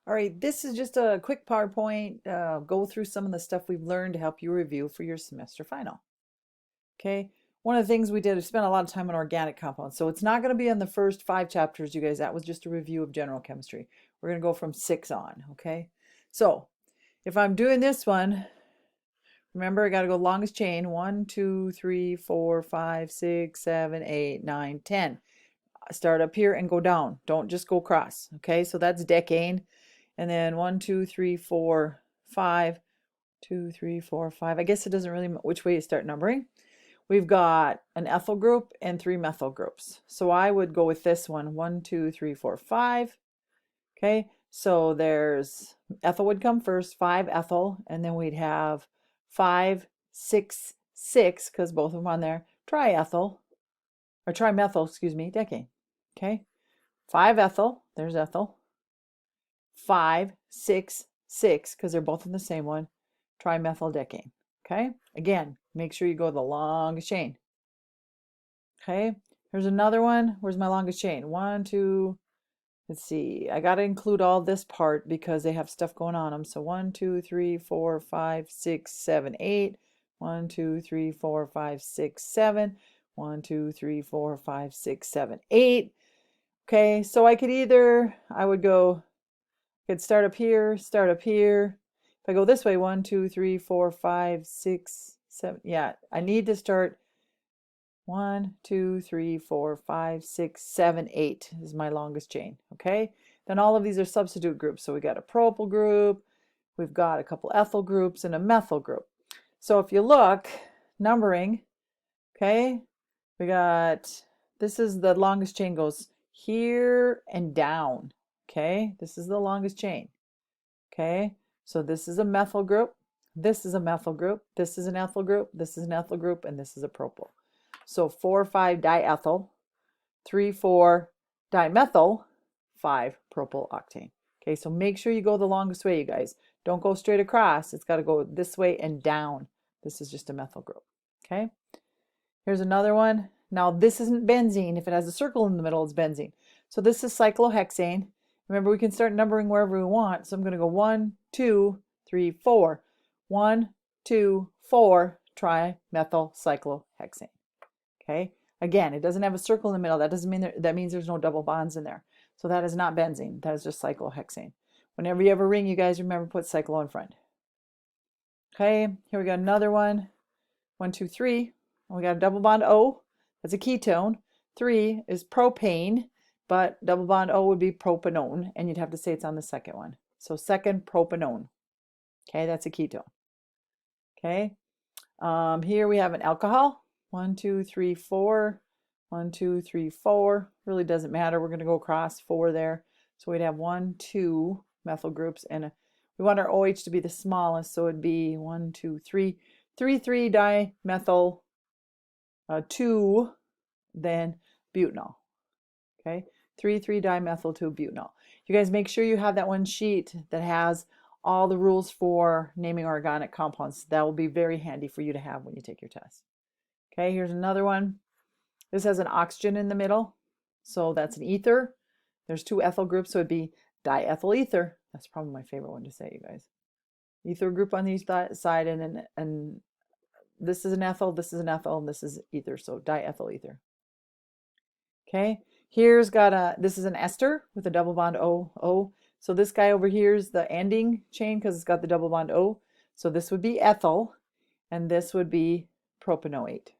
All right, this is just a quick PowerPoint, go through some of the stuff we've learned to help you review for your semester final. Okay, one of the things we did is spend a lot of time on organic compounds. So it's not going to be on the first 5 chapters, you guys. That was just a review of general chemistry. We're going to go from 6 on, okay? So if I'm doing this one, remember I got to go longest chain. 1, 2, 3, 4, 5, 6, 7, 8, 9, 10. Start up here and go down. Don't just go across, okay? So that's decane. And then 1, 2, 3, 4, 5, 2, 3, 4, 5. I guess it doesn't really matter which way you start numbering. We've got an ethyl group and 3 methyl groups. So I would go with this one, 1, 2, 3, 4, 5. Okay, so there's ethyl would come first, 5 ethyl, and then we'd have 5, 6, 6, because both of them on there, triethyl, or trimethyl, excuse me, decane. Okay, 5 ethyl, there's ethyl. 5, 6, 6, because they're both in the same one, trimethyldecaine. Okay, again, make sure you go the longest chain. Okay, here's another one. Where's my longest chain? 1, 2, let's see. I got to include all this part because they have stuff going on them. So 1, 2, 3, 4, 5, 6, 7, 8. 1, 2, 3, 4, 5, 6, 7. 1, 2, 3, 4, 5, 6, 7, 8. Okay, so I could start up here, start up here. If I go this way, 1, 2, 3, 4, 5, 6, 7. Yeah, I need to start 1, 2, 3, 4, 5, 6, 7, 8 is my longest chain. Okay, then all of these are substitute groups. So we got a propyl group, we've got a couple ethyl groups, and a methyl group. So if you look, numbering, okay, we got, this is the longest chain, goes here and down. Okay, this is the longest chain. Okay, so this is a methyl group, this is a methyl group, this is an ethyl group, this is an ethyl group, and this is a propyl. So 4, 5 diethyl, 3, 4 dimethyl, 5 propyl octane. Okay, so make sure you go the longest way, you guys. Don't go straight across. It's got to go this way and down. This is just a methyl group. Okay, here's another one. Now this isn't benzene. If it has a circle in the middle, it's benzene. So this is cyclohexane. Remember, we can start numbering wherever we want. So I'm going to go 1, 2, 3, 4. 1, 2, 4 trimethyl cyclohexane. Okay. Again, it doesn't have a circle in the middle. That doesn't mean that means there's no double bonds in there. So that is not benzene. That is just cyclohexane. Whenever you have a ring, you guys remember put cyclo in front. Okay. Here we got another one. 1, 2, 3. And we got a double bond O. That's a ketone. 3 is propane. But double bond O would be propanone, and you'd have to say it's on the second one. So second propanone. Okay, that's a ketone. Okay, here we have an alcohol. 1, 2, 3, 4. 1, 2, 3, 4. Really doesn't matter. We're going to go across 4 there. So we'd have 1, 2 methyl groups, and we want our OH to be the smallest, so it'd be 1, 2, 3. 3, 3 dimethyl 2, then butanol. Okay, 3, 3 dimethyl 2 butanol. You guys make sure you have that one sheet that has all the rules for naming organic compounds. That will be very handy for you to have when you take your test. Okay, here's another one. This has an oxygen in the middle, so that's an ether. There's 2 ethyl groups, so it'd be diethyl ether. That's probably my favorite one to say, you guys. Ether group on the side, and this is an ethyl, this is an ethyl, and this is ether, so diethyl ether. Okay, here's got this is an ester with a double bond O. So this guy over here is the ending chain because it's got the double bond O. So this would be ethyl, and this would be propanoate.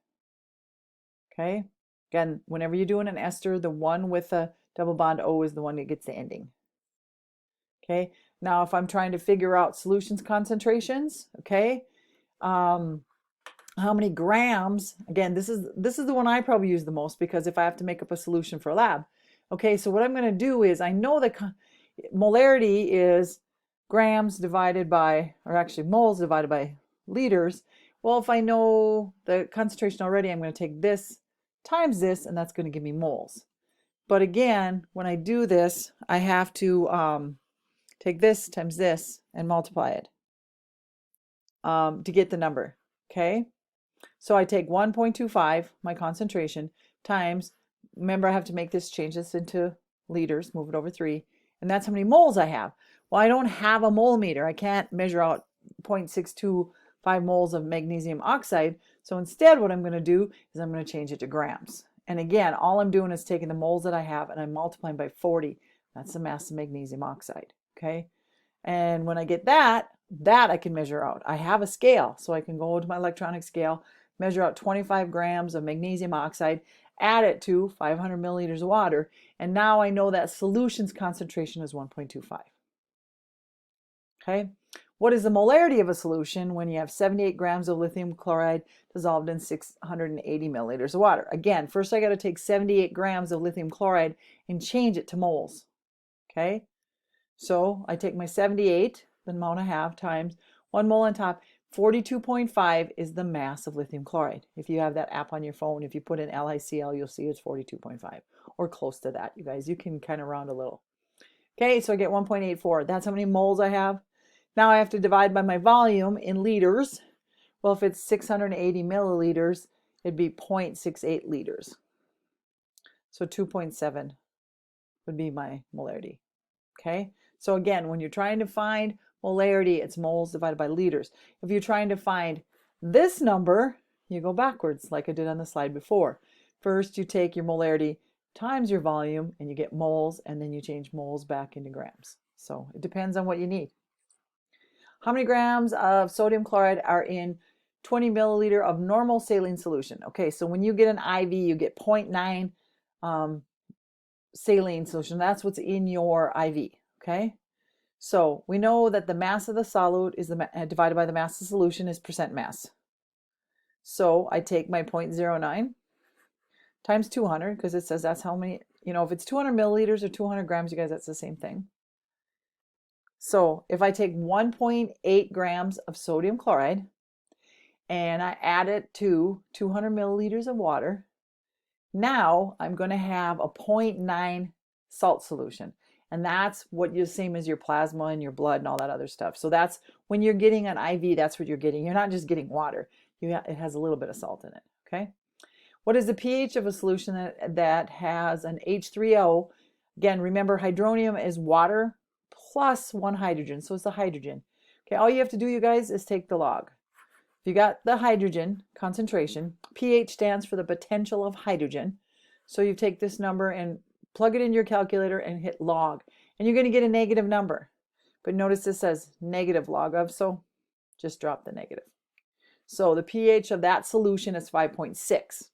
Okay, again, whenever you're doing an ester, the one with a double bond O is the one that gets the ending. Okay, now if I'm trying to figure out solutions concentrations, okay, how many grams, again, this is the one I probably use the most because if I have to make up a solution for a lab. Okay, so what I'm going to do is, I know that molarity is grams divided by, or actually moles divided by liters. Well, if I know the concentration already, I'm going to take this times this, and that's going to give me moles. But again, when I do this, I have to take this times this and multiply it to get the number. Okay, so I take 1.25, my concentration, times, remember I have to change this into liters, move it over 3, and that's how many moles I have. Well, I don't have a mole meter. I can't measure out 0.625 moles of magnesium oxide. So instead, what I'm going to do is I'm going to change it to grams. And again, all I'm doing is taking the moles that I have and I'm multiplying by 40. That's the mass of magnesium oxide. Okay. And when I get that I can measure out. I have a scale, so I can go to my electronic scale, measure out 25 grams of magnesium oxide, add it to 500 milliliters of water, and now I know that solution's concentration is 1.25. Okay, what is the molarity of a solution when you have 78 grams of lithium chloride dissolved in 680 milliliters of water? Again, first I got to take 78 grams of lithium chloride and change it to moles. Okay, so I take my 78, the amount I have, times 1 mole on top. 42.5 is the mass of lithium chloride. If you have that app on your phone, if you put in LICL, you'll see it's 42.5 or close to that, you guys. You can kind of round a little. Okay, so I get 1.84. That's how many moles I have. Now I have to divide by my volume in liters. Well, if it's 680 milliliters, it'd be 0.68 liters. So 2.7 would be my molarity. Okay, so again, when you're trying to find molarity, it's moles divided by liters. If you're trying to find this number, you go backwards like I did on the slide before. First, you take your molarity times your volume and you get moles, and then you change moles back into grams. So it depends on what you need. How many grams of sodium chloride are in 20 milliliter of normal saline solution? Okay, so when you get an IV, you get 0.9 saline solution. That's what's in your IV. Okay, so we know that the mass of the solute is divided by the mass of the solution is percent mass. So I take my 0.09 times 200, because it says that's how many, if it's 200 milliliters or 200 grams, you guys, that's the same thing. So if I take 1.8 grams of sodium chloride and I add it to 200 milliliters of water, now I'm going to have a 0.9 salt solution. And that's what you're same as your plasma and your blood and all that other stuff. So that's when you're getting an IV, that's what you're getting. You're not just getting water. It has a little bit of salt in it. Okay. What is the pH of a solution that has an H3O? Again, remember hydronium is water plus 1 hydrogen. So it's the hydrogen. Okay. All you have to do, you guys, is take the log. If you got the hydrogen concentration, pH stands for the potential of hydrogen. So you take this number and plug it in your calculator and hit log, and you're going to get a negative number. But notice this says negative log of, so just drop the negative. So the pH of that solution is 5.6.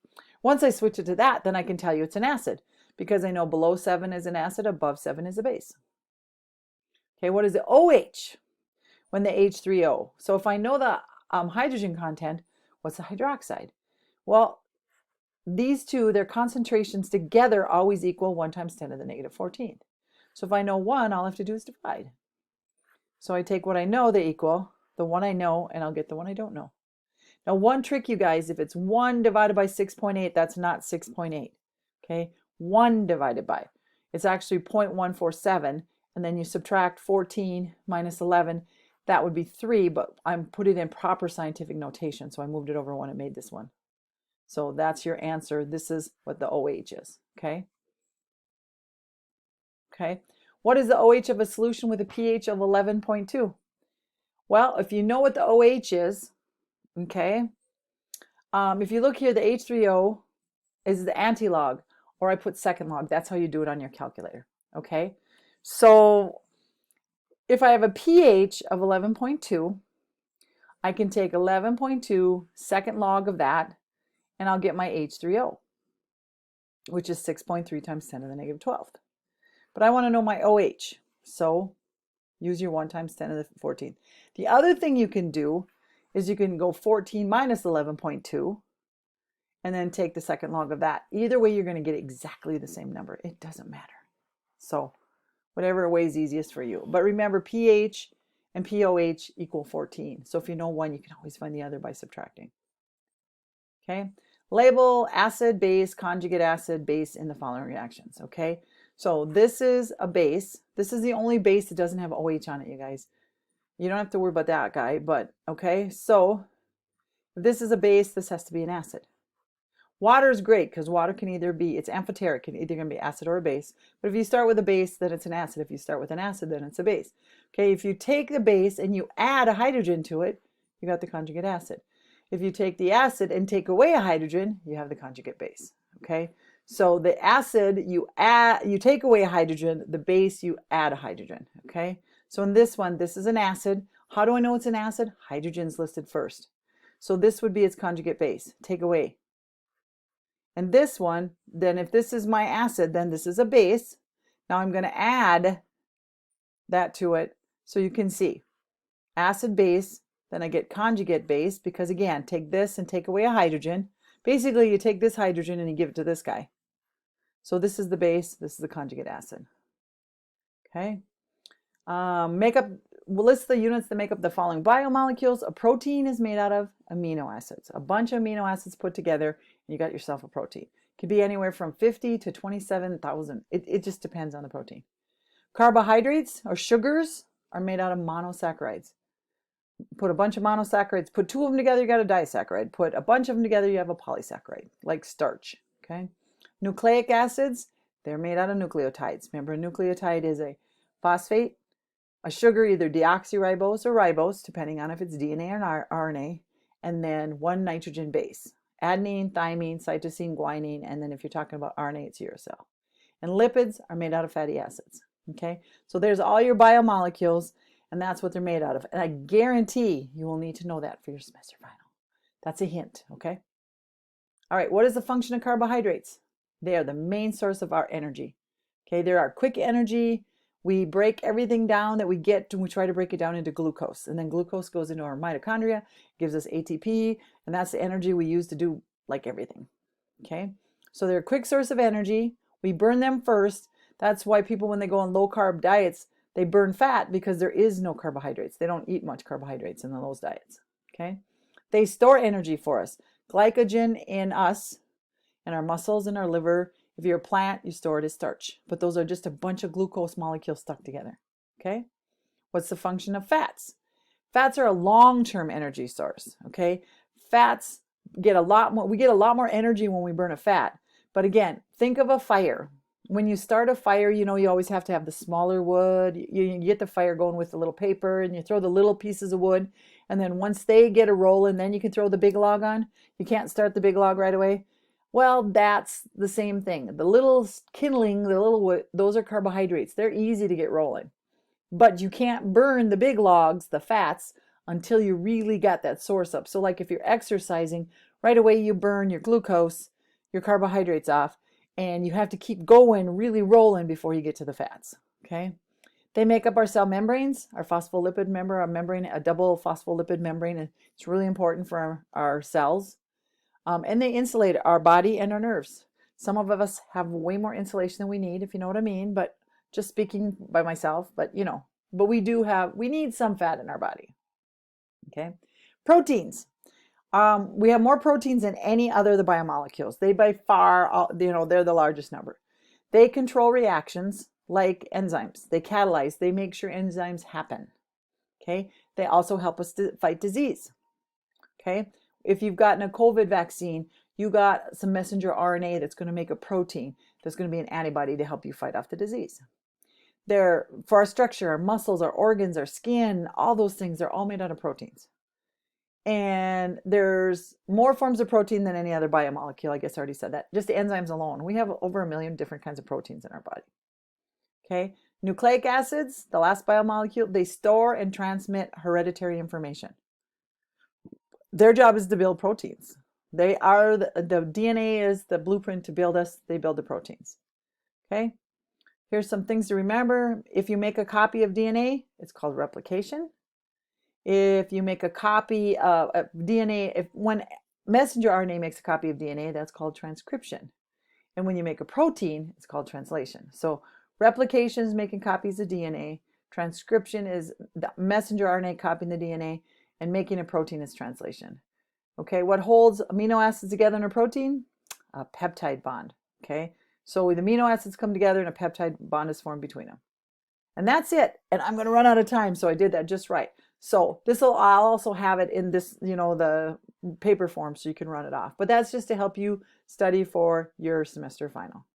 Once I switch it to that, then I can tell you it's an acid, because I know below 7 is an acid, above 7 is a base. Okay, what is the OH when the H3O? So if I know the hydrogen content, what's the hydroxide? Well, these two, their concentrations together always equal 1 times 10 to the negative 14th. So if I know 1, all I have to do is divide. So I take what I know they equal, the one I know, and I'll get the one I don't know. Now, one trick, you guys, if it's 1 divided by 6.8, that's not 6.8. Okay, 1 divided by. It's actually 0.147, and then you subtract 14 minus 11. That would be 3, but I'm put it in proper scientific notation, so I moved it over 1 and made this one. So that's your answer. This is what the OH is. Okay. Okay. What is the OH of a solution with a pH of 11.2? Well, if you know what the OH is, okay, if you look here, the H3O is the antilog, or I put second log. That's how you do it on your calculator. Okay. So if I have a pH of 11.2, I can take 11.2 second log of that, and I'll get my H3O, which is 6.3 times 10 to the negative 12th. But I want to know my OH, so use your 1 times 10 to the 14th. The other thing you can do is you can go 14 minus 11.2 and then take the second log of that. Either way, you're going to get exactly the same number. It doesn't matter. So whatever way is easiest for you. But remember, pH and POH equal 14. So if you know one, you can always find the other by subtracting. Okay. Label acid, base, conjugate acid, base in the following reactions. Okay. So this is a base. This is the only base that doesn't have OH on it, you guys. You don't have to worry about that guy, but okay. So if this is a base, this has to be an acid. Water is great because water can either be, it's amphoteric, can either going to be acid or a base. But if you start with a base, then it's an acid. If you start with an acid, then it's a base. Okay, if you take the base and you add a hydrogen to it, you got the conjugate acid. If you take the acid and take away a hydrogen, you have the conjugate base. Okay, so the acid, you take away a hydrogen, the base, you add a hydrogen. Okay, so in this one, this is an acid. How do I know it's an acid? Hydrogen's listed first. So this would be its conjugate base. Take away. And this one, then if this is my acid, then this is a base. Now I'm going to add that to it so you can see. Acid base, then I get conjugate base because again, take this and take away a hydrogen. Basically, you take this hydrogen and you give it to this guy. So this is the base, this is the conjugate acid. Okay. We'll list the units that make up the following biomolecules. A protein is made out of amino acids. A bunch of amino acids put together, and you got yourself a protein. It could be anywhere from 50 to 27,000. It just depends on the protein. Carbohydrates or sugars are made out of monosaccharides. Put a bunch of monosaccharides, put two of them together, you got a disaccharide. Put a bunch of them together, you have a polysaccharide, like starch. Okay. Nucleic acids, they're made out of nucleotides. Remember, a nucleotide is a phosphate, a sugar, either deoxyribose or ribose, depending on if it's DNA or RNA, and then one nitrogen base. Adenine, thymine, cytosine, guanine, and then if you're talking about RNA, it's uracil. And lipids are made out of fatty acids. Okay, so there's all your biomolecules, and that's what they're made out of. And I guarantee you will need to know that for your semester final. That's a hint, okay? All right, what is the function of carbohydrates? They are the main source of our energy. Okay, they're our quick energy. We break everything down that we get, and we try to break it down into glucose. And then glucose goes into our mitochondria, gives us ATP, and that's the energy we use to do like everything. Okay, so they're a quick source of energy. We burn them first. That's why people, when they go on low carb diets, they burn fat because there is no carbohydrates. They don't eat much carbohydrates in those diets. Okay, they store energy for us. Glycogen in us, in our muscles, and our liver. If you're a plant, you store it as starch. But those are just a bunch of glucose molecules stuck together. Okay? What's the function of fats? Fats are a long-term energy source. Okay? Fats get a lot more, we get a lot more energy when we burn a fat. But again, think of a fire. When you start a fire, you know, you always have to have the smaller wood. You get the fire going with the little paper, and you throw the little pieces of wood. And then once they get a rolling, then you can throw the big log on. You can't start the big log right away. Well, that's the same thing. The little kindling, the little wood, those are carbohydrates. They're easy to get rolling. But you can't burn the big logs, the fats, until you really got that source up. So like if you're exercising, right away you burn your glucose, your carbohydrates off, and you have to keep going, really rolling before you get to the fats. Okay? They make up our cell membranes, our phospholipid membrane, a double phospholipid membrane. It's really important for our cells. And they insulate our body and our nerves. Some of us have way more insulation than we need, if you know what I mean, but just speaking by myself, but you know, but we need some fat in our body. Okay. Proteins. We have more proteins than any other of the biomolecules. They by far, they're the largest number. They control reactions like enzymes. They catalyze, they make sure enzymes happen. Okay. They also help us to fight disease. Okay. If you've gotten a COVID vaccine, you got some messenger RNA that's going to make a protein that's going to be an antibody to help you fight off the disease. For our structure, our muscles, our organs, our skin, all those things, they're all made out of proteins. And there's more forms of protein than any other biomolecule. I guess I already said that. Just the enzymes alone. We have over 1 million different kinds of proteins in our body. Okay. Nucleic acids, the last biomolecule, they store and transmit hereditary information. Their job is to build proteins. They are the DNA is the blueprint to build us. They build the proteins. Okay. Here's some things to remember. If you make a copy of DNA, it's called replication. If you make a copy of DNA, when messenger RNA makes a copy of DNA, that's called transcription. And when you make a protein, it's called translation. So replication is making copies of DNA. Transcription is the messenger RNA copying the DNA. And making a protein is translation. Okay, what holds amino acids together in a protein? A peptide bond. Okay, so the amino acids come together and a peptide bond is formed between them. And that's it. And I'm going to run out of time, so I did that just right. So I'll also have it in this, the paper form so you can run it off. But that's just to help you study for your semester final.